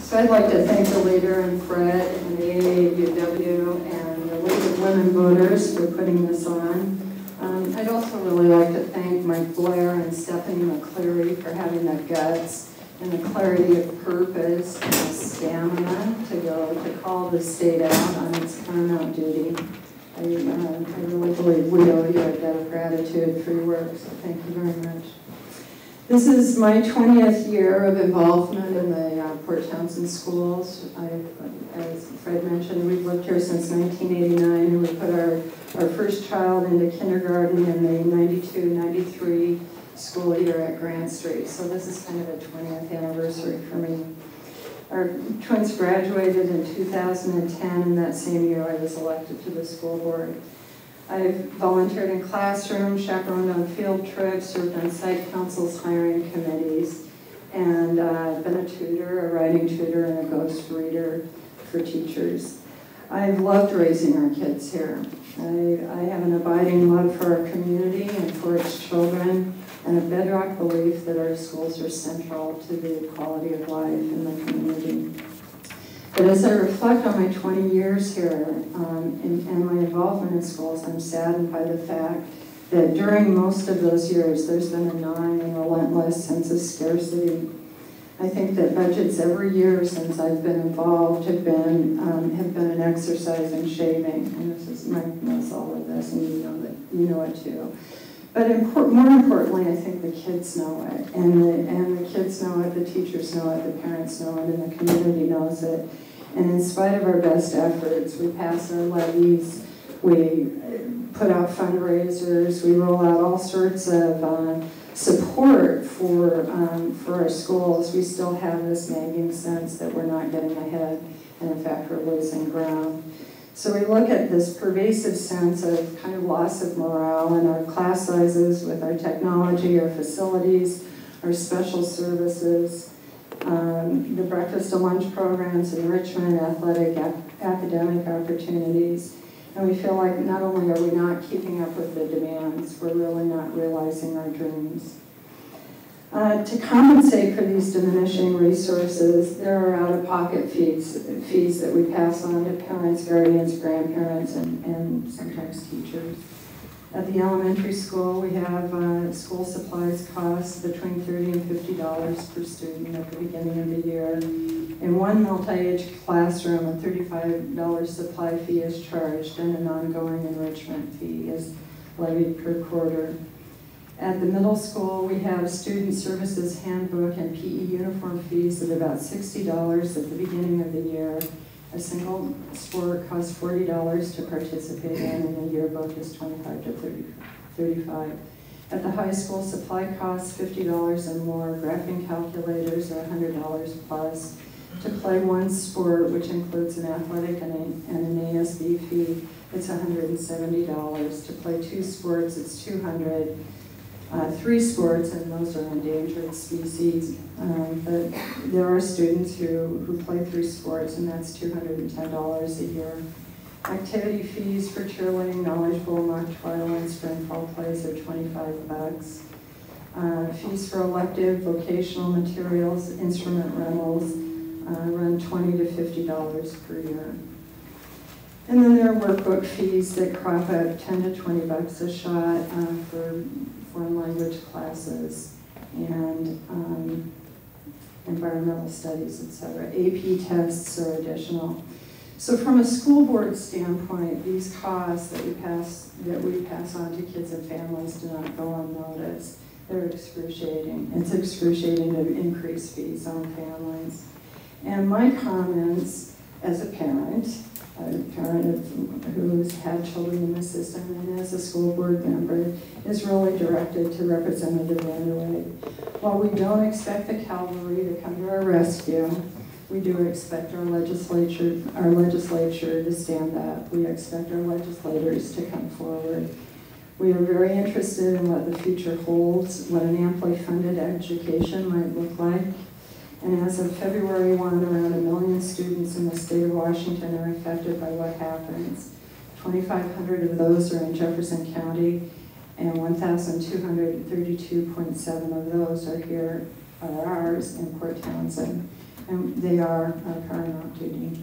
So I'd like to thank the leader and Fred and the AAUW and the League of Women Voters for putting this on. I'd also really like to thank Mike Blair and Stephanie McCleary for having the guts and the clarity of purpose and the stamina to call the state out on its paramount duty. I really believe we owe you a debt of gratitude for your work, so thank you very much. This is my 20th year of involvement in the Port Townsend schools. As Fred mentioned, we've lived here since 1989, and we put our first child into kindergarten in the 92-93 school year at Grant Street. So this is kind of a 20th anniversary for me. Our twins graduated in 2010, and that same year I was elected to the school board. I've volunteered in classrooms, chaperoned on field trips, served on site councils, hiring committees, and been a tutor, a writing tutor, and a ghost reader for teachers. I've loved raising our kids here. I have an abiding love for our community and for its children, and a bedrock belief that our schools are central to the quality of life in the community. But as I reflect on my 20 years here and my involvement in schools, I'm saddened by the fact that during most of those years, there's been a gnawing and relentless sense of scarcity. I think that budgets every year since I've been involved have been an exercise in shaving, and Mike knows all of this, and you know it too. But more importantly, I think the kids know it, and the kids know it, the teachers know it, the parents know it, and the community knows it. And in spite of our best efforts, we pass our levies, we put out fundraisers, we roll out all sorts of support for our schools. We still have this nagging sense that we're not getting ahead, and in fact, we're losing ground. So we look at this pervasive sense of kind of loss of morale in our class sizes with our technology, our facilities, our special services, the breakfast to lunch programs, enrichment, athletic, academic opportunities. And we feel like not only are we not keeping up with the demands, we're really not realizing our dreams. To compensate for these diminishing resources, there are out-of-pocket fees that we pass on to parents, guardians, grandparents, and sometimes teachers. At the elementary school, we have school supplies costs between $30 and $50 per student at the beginning of the year. In one multi-age classroom, a $35 supply fee is charged, and an ongoing enrichment fee is levied per quarter. At the middle school, we have student services handbook and PE uniform fees at about $60 at the beginning of the year. A single sport costs $40 to participate in, and a yearbook is $25 to $35. At the high school, supply costs $50 and more. Graphing calculators are $100 plus. To play one sport, which includes an athletic and an ASB fee, it's $170. To play two sports, it's $200. 3 sports, and those are endangered species. But there are students who play 3 sports, and that's $210 a year. Activity fees for cheerleading, knowledge bowl, mock trial, and spring fall plays are $25. Fees for elective vocational materials, instrument rentals run $20 to $50 per year. And then there are workbook fees that crop up $10 to $20 a shot for foreign language classes and environmental studies, etc. AP tests are additional. So from a school board standpoint, these costs that we pass on to kids and families do not go unnoticed. They're excruciating. It's excruciating to increase fees on families. And my comments as a parent who's had children in the system and as a school board member is really directed to Representative Wege. While we don't expect the cavalry to come to our rescue, we do expect our legislature to stand up. We expect our legislators to come forward. We are very interested in what the future holds, what an amply funded education might look like. And as of February 1, around 1 million students in the state of Washington are affected by what happens. 2,500 of those are in Jefferson County, and 1,232.7 of those are ours in Port Townsend. and they are paramount duty.